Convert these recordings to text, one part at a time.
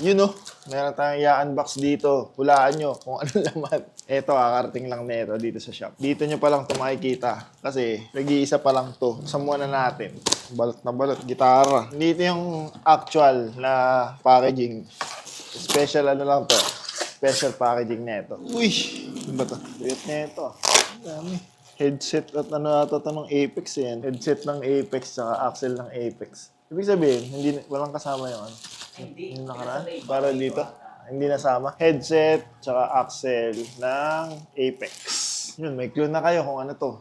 Yun know, meron tayong i-unbox dito. Hulaan nyo kung ano laman. Eto, kakarating lang nito dito sa shop. Dito nyo pa lang ito makikita. Kasi, nag-iisa pa lang to. Buksan muna natin. Balot na balot, gitara. Dito yung actual na packaging. Special ano lang to. Special packaging nito. Uy! Ano ba to? Wait nito. Dami. Headset at ano ata ito ng Apex yan. Headset ng Apex saka axle ng Apex. Ibig sabihin, walang kasama yung ano. Yung nakaraan? Para dito? Hindi nasama. Headset, tsaka axle ng Apex. Yun, may clue na kayo kung ano to.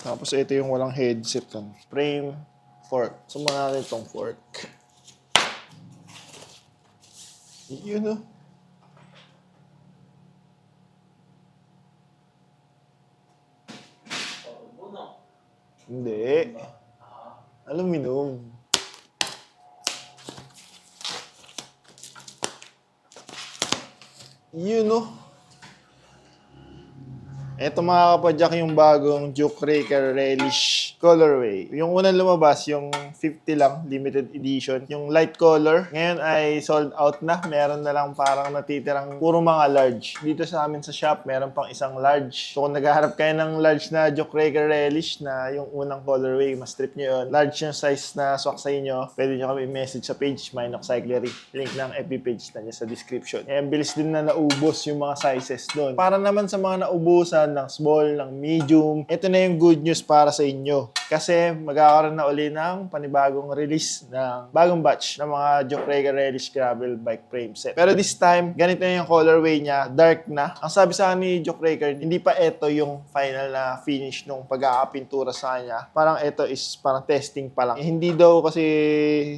Tapos ito yung walang headset. Frame, fork. Sumbang natin itong fork. Yun o. Hindi. Aluminum. Yun know. Ito mga kapadyak yung bagong Duke Raker Relish colorway. Yung unang lumabas, yung 50 lang, limited edition. Yung light color, ngayon ay sold out na. Meron na lang parang natitirang puro mga large. Dito sa amin sa shop, meron pang isang large. So kung naghaharap kayo ng large na Duke Raker Relish na yung unang colorway, mas trip nyo yun. Large yung size na swak sa inyo. Pwede nyo kami message sa page, Minox Cyclery. Link ng FB page na niya sa description. Ang bilis din na naubos yung mga sizes doon. Para naman sa mga naubusan ng small, ng medium, ito na yung good news para sa inyo. Kasi magkakaroon na uli ng panibagong release ng bagong batch ng mga Duke Raker Relish Gravel Bike Frame Set. Pero this time, ganito na yung colorway niya, dark na. Ang sabi sa akin ni Duke Raker, hindi pa ito yung final na finish nung pagkakapintura sa kanya. Parang ito is parang testing pa lang. Hindi daw kasi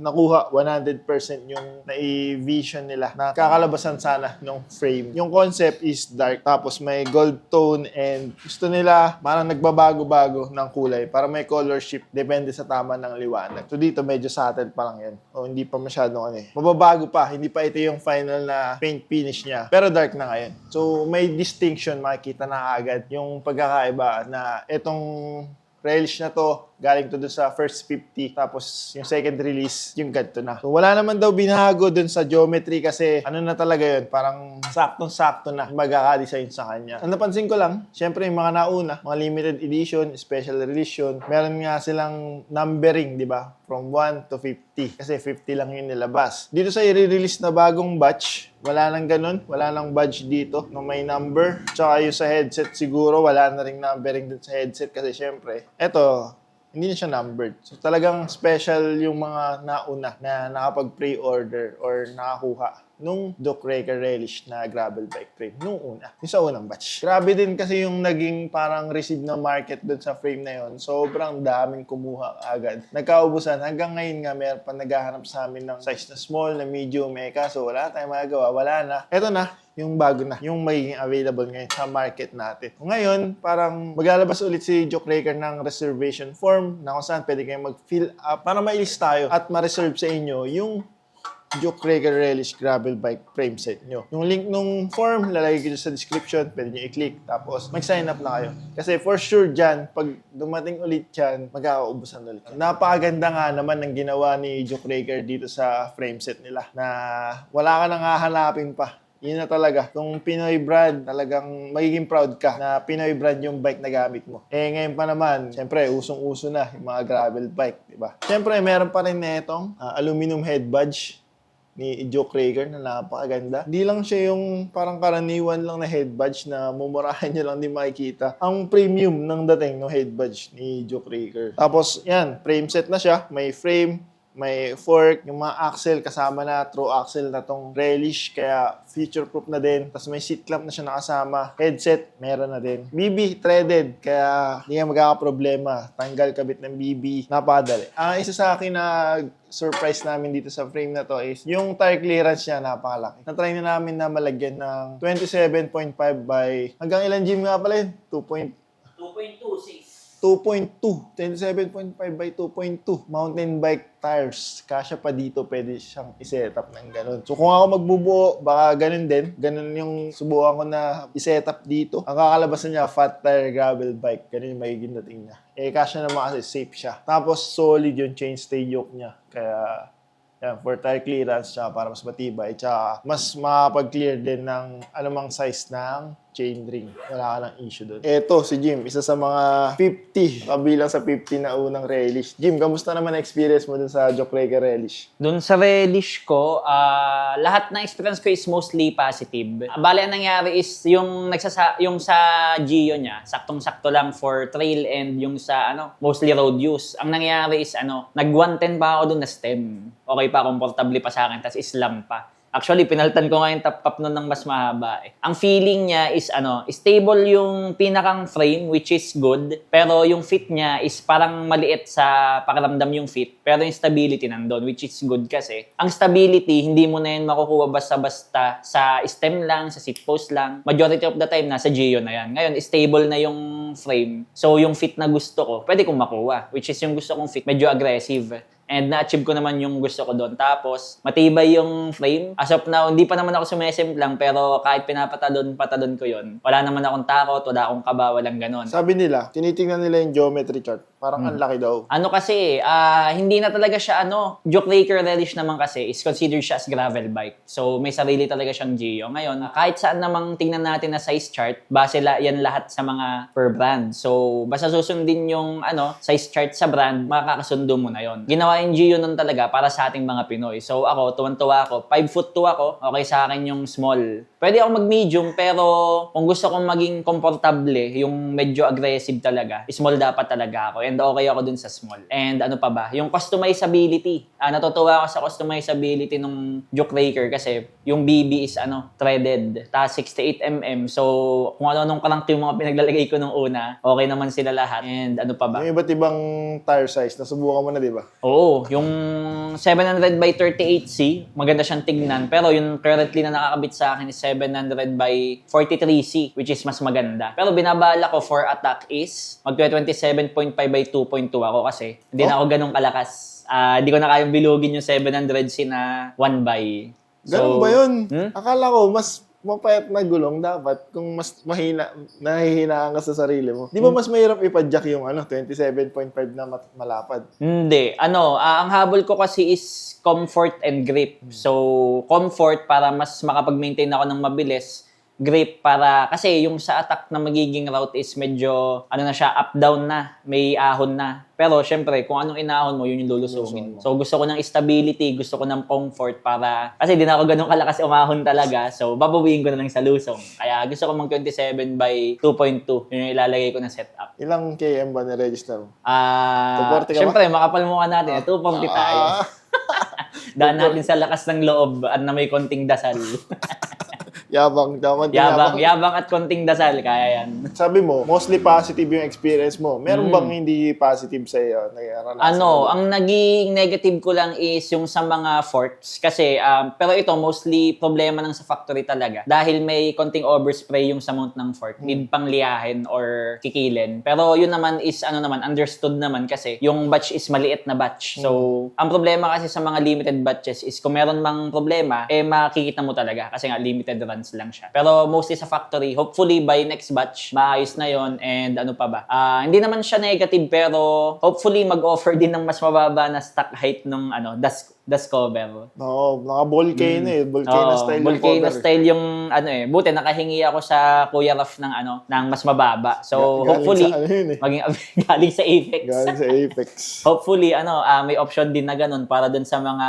nakuha 100% yung na-vision nila na kakalabasan sana ng frame. Yung concept is dark, tapos may gold tone and gusto nila parang nagbabago-bago ng kulay para may color shift depende sa tama ng liwanag. So dito medyo subtle pa lang yan. O hindi pa masyadong ano eh. Mababago pa, hindi pa ito yung final na paint finish niya. Pero dark na ngayon. So may distinction, makikita na agad yung pagkakaiba na itong relish na to, galing to dun sa first 50, tapos yung second release, yung ganito na. So, wala naman daw binago dun sa geometry kasi ano na talaga yun, parang saktong-sakto na magkaka-design sa kanya. Ang napansin ko lang, syempre yung mga nauna, mga limited edition, special edition, meron nga silang numbering, di ba? From 1 to 50. Kasi 50 lang yung nilabas. Dito sa i-release na bagong batch, wala nang ganun. Wala nang badge dito na may number. Tsaka yung sa headset siguro, wala na ring numbering dun sa headset kasi syempre, eto, hindi na siya numbered. So talagang special yung mga nauna na nakapag-pre-order or nakakuha nung Duke Raker Relish na gravel bike frame nung una. Yung sa unang batch. Grabe din kasi yung naging parang receive na market dun sa frame na yon. Sobrang daming kumuha agad. Nagkaubusan. Hanggang ngayon nga, meron pa naghahanap sa amin ng size na small, na medium, kaso wala tayong magagawa. Wala na. Eto na. Yung bago na, yung magiging available ngayon sa market natin. Ngayon, parang maglalabas ulit si Duke Raker ng reservation form na kung saan pwede kayong mag-fill up para ma-list tayo at ma-reserve sa inyo yung Duke Raker Relish Gravel Bike Frame Set nyo. Yung link nung form, lalagay ko sa description, pwede nyo i-click, tapos mag-sign up na kayo. Kasi for sure dyan, pag dumating ulit dyan, magkakaubusan ulit. Napakaganda nga naman ng ginawa ni Duke Raker dito sa frame set nila na wala ka nang hahanapin pa. Yun na talaga. Kung Pinoy brand, talagang magiging proud ka na Pinoy brand yung bike na gamit mo. Ngayon pa naman, syempre, usong-uso na yung mga gravel bike, di ba? Syempre, meron pa rin na itong aluminum head badge ni Duke Raker na napakaganda. Hindi lang siya yung parang karaniwan lang na head badge na mumurahan nyo lang din makikita. Ang premium ng dating ng head badge ni Duke Raker. Tapos, yan, frame set na siya. May frame, may fork, yung mga axle kasama na, true axle na tong Relish, kaya future-proof na din. Tapos may seat clamp na siya nakasama. Headset, meron na din. BB, threaded, kaya hindi nga magkakaproblema. Tanggal kabit ng BB, napakadali. Isa sa akin na surprise namin dito sa frame na to is yung tire clearance niya napakalaki. Na-try na namin na malagyan ng 27.5 by, hanggang ilang gym nga pala yun? 2.26. 2.2. 27.5 by 2.2. Mountain bike tires. Kasya pa dito, pwede siyang i-setup ng ganun. So kung ako magbubuo, baka ganun din. Ganun yung subukan ko na i-setup dito. Ang kakalabasan niya, fat tire gravel bike. Ganun yung magiging dating niya. Kasya naman kasi safe siya. Tapos solid yung chainstay yoke niya. Kaya Yan, for tire clearance, tsaka para mas matibay, tsaka mas makapag-clear din ng anumang size ng chainring. Wala ka ng issue doon. Eto, si Jim, isa sa mga 50, kabilang sa 50 na unang relish. Jim, kamusta naman ang experience mo dun sa Jokeraker relish? Doon sa relish ko, lahat ng experience ko is mostly positive. Bale, ang nangyari is yung sa Gio niya, saktong-sakto lang for trail and yung sa mostly road use. Ang nangyari is nag-110 pa ako doon na stem. Okay pa, comfortably pa sa akin, tas islam pa. Actually, pinaltan ko nga yung top cup nun ng mas mahaba eh. Ang feeling niya is stable yung pinakang frame, which is good. Pero yung fit niya is parang maliit sa pakiramdam yung fit. Pero yung stability nandun, which is good kasi. Ang stability, hindi mo na yun makukuha basta-basta sa stem lang, sa seat post lang. Majority of the time, nasa Gio na yan. Ngayon, stable na yung frame. So, yung fit na gusto ko, pwede kong makuha. Which is yung gusto kong fit, medyo aggressive. And na-achieve ko naman yung gusto ko doon. Tapos, matibay yung frame. As of now, hindi pa naman ako sumesim lang, pero kahit patadon ko yon, wala naman akong takot, wala akong kaba, walang ganon. Sabi nila, tinitingnan nila yung geometry chart. Parang ang laki daw. Kasi, hindi na talaga siya, Jokeraker relish naman kasi is considered siya as gravel bike. So, may sarili talaga siyang Gio. Ngayon, kahit saan namang tingnan natin na size chart, base yan lahat sa mga per brand. So, basta susundin yung, size chart sa brand, makakasundo mo na yon. Ginawa yung Gio nun talaga para sa ating mga Pinoy. So, ako, tuwan-tuwa ako. 5'2" ako, okay sa akin yung small. Pwede ako mag-medium, pero kung gusto kong maging komportable, yung medyo aggressive talaga, small dapat talaga ako. And okay ako dun sa small. And ano pa ba? Yung customizability. Natutuwa ako sa customizability ng Jokeraker kasi yung BB is threaded. Tapos 68mm. So, kung ano-anong crank yung mga pinaglalagay ko nung una, okay naman sila lahat. And ano pa ba? Yung iba't ibang tire size, nasubukan mo na, di ba? Oo. Yung 700 by 38C, maganda siyang tignan. Pero yung currently na nakakabit sa akin is 700 by 43C, which is mas maganda. Pero binabala ko for attack is mag-27.5 by 2.2 ako kasi hindi na ako ganun kalakas. Hindi ko na kayang bilugin yung 700C na 1 by. Ganun ba yun? Akala ko, mas mapayat na gulong dapat kung mas nahihinaan ka sa sarili mo. Di ba mas mahirap ipadyak yung 27.5 na malapad? Hindi. Ang habol ko kasi is comfort and grip. So, comfort para mas makapag-maintain ako ng mabilis. Grip para, kasi yung sa attack na magiging route is medyo, na siya, up-down na, may ahon na. Pero, syempre, kung anong inahon mo, yun yung lulusungin mo. So, gusto ko ng stability, gusto ko ng comfort para, kasi di na ako ganun kalakas umahon talaga. So, babawiin ko na lang sa lusong. Kaya, gusto ko mag 27 by 2.2. Yun yung ilalagay ko na setup. Ilang km ba na-register mo? 240 ka ba? Syempre, makapal mukha natin. 240 tayo. Daan natin sa lakas ng loob at na may konting dasal. Yabang at konting dasal, kaya yan. Sabi mo, mostly positive yung experience mo. Meron bang hindi positive sa iyo? Ang naging negative ko lang is yung sa mga forks. Kasi, pero ito, mostly problema lang sa factory talaga. Dahil may konting overspray yung sa mount ng fork. Need pang liyahin or kikilin. Pero yun naman is, understood naman kasi yung batch is maliit na batch. So, ang problema kasi sa mga limited batches is kung meron mang problema, makikita mo talaga. Kasi nga, limited run lang siya. Pero mostly sa factory, hopefully by next batch, maayos na yon. And ano pa ba? Hindi naman siya negative, pero hopefully mag-offer din ng mas mababa na stock height ng dust cover. Oo, naka-volcano Volcano style yung Volcano cover. Style yung buti nakahingi ako sa Kuya Raf ng mas mababa. So hopefully maging galing sa Apex. Galing sa Apex. Hopefully may option din na ganun para dun sa mga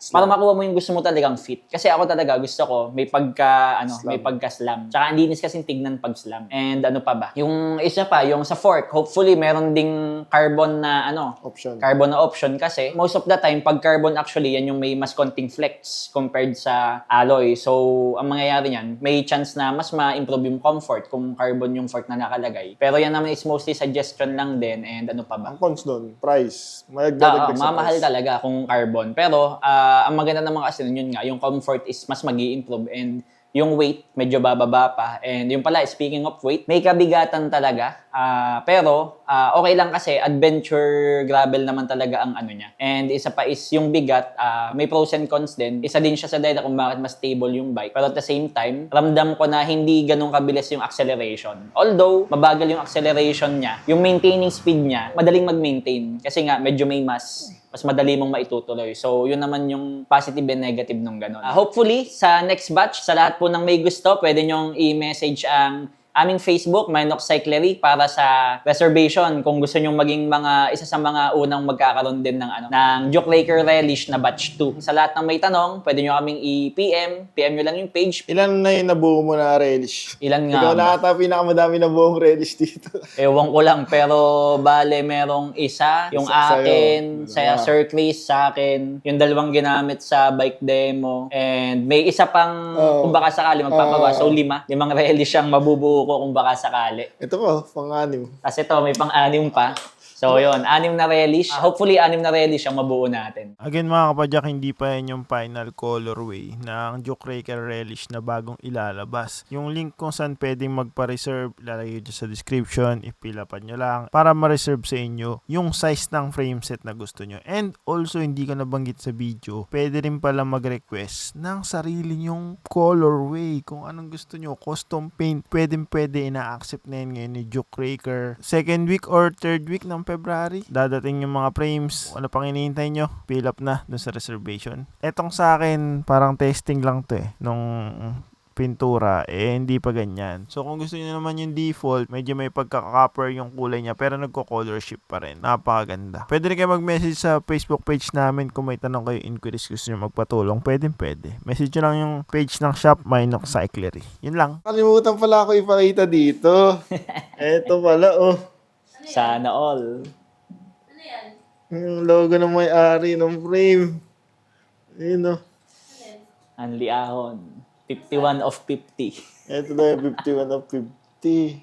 para makuha mo yung gusto mo talagang fit. Kasi ako talaga gusto ko may pagka-slam. Tsaka ang linis kasing tignan pag slam. And ano pa ba? Yung isa pa, yung sa fork, hopefully meron ding carbon na Option. Carbon na option kasi most of the time pag carbon actually yan yung may mas konting flex compared sa alloy. So ang mangyayari niyan, may chance na mas ma-improve yung comfort kung carbon yung fork na nakalagay. Pero yan naman is mostly suggestion lang din. And ano pa ba? Ang cons doon, price. Magdadagdag sa mamahal price. talaga kung carbon. Pero ang maganda naman kasi yun nga, yung comfort is mas mag-i-improve and yung weight medyo bababa pa. And yung pala, speaking of weight, may kabigatan talaga. Pero, okay lang kasi adventure gravel naman talaga ang ano niya. And isa pa is yung bigat, may pros and cons din. Isa din siya sa dahil kung bakit mas stable yung bike. Pero at the same time, ramdam ko na hindi ganun kabilis yung acceleration. Although, mabagal yung acceleration niya, yung maintaining speed niya, madaling mag-maintain. Kasi nga, medyo may mas madali mong maitutuloy. So, yun naman yung positive and negative nung ganun. Hopefully, sa next batch, sa lahat po ng may gusto, pwede nyong i-message ang aming Facebook, Minox Cyclery, para sa reservation kung gusto nyong maging isa sa mga unang magkakaroon din ng Duke Raker Relish na batch 2. Sa lahat ng may tanong, pwede nyo kaming PM nyo lang yung page. Ilan na yung nabuo mo na relish? Ilan nga Ikaw ba? na ata pinakamadami na buong relish dito. Ewan ko lang, pero bale merong isa, yung akin, sa Sir Chris, sa akin, yung dalawang ginamit sa bike demo, and may isa pang, kung baka sakali, magpapagawa. So, 5 relish ang mabubuo ko kung baka sakali. Ito po, pang-anim. Kasi ito, may pang-anim pa. So, yun, 6 na relish. Hopefully, 6 na relish ang mabuo natin. Again mga kapadyak, hindi pa yan yung final colorway ng Duke Raker Relish na bagong ilalabas. Yung link kung saan pwedeng magpa-reserve, ilalagay dyan sa description, ipilapan nyo lang para ma-reserve sa inyo yung size ng frame set na gusto nyo. And also, hindi ko nabanggit sa video, pwede rin pala mag-request ng sarili nyong colorway. Kung anong gusto nyo, custom paint, pwede ina-accept na yun ngayon ni Duke Raker. Second week or third week ng February, dadating yung mga frames. Ano pang hinihintay nyo? Fill up na dun sa reservation. Etong sa akin, parang testing lang to nung pintura, hindi pa ganyan. So, kung gusto niyo naman yung default, medyo may pagka-copper yung kulay niya, pero nagko-color shift pa rin. Napakaganda. Pwede rin kayo mag-message sa Facebook page namin kung may tanong kayo, inquiries, gusto niyo magpatulong. Pwede. Message nyo lang yung page ng shop, Minox Cyclery. Yun lang. Kalimutan pala ako ipakita dito. Eto pala, Sana all. Ano yan? Yung logo ng may-ari ng frame. Ayun Anli Ahon. 51 of 50. Ito na yung 51 of 50.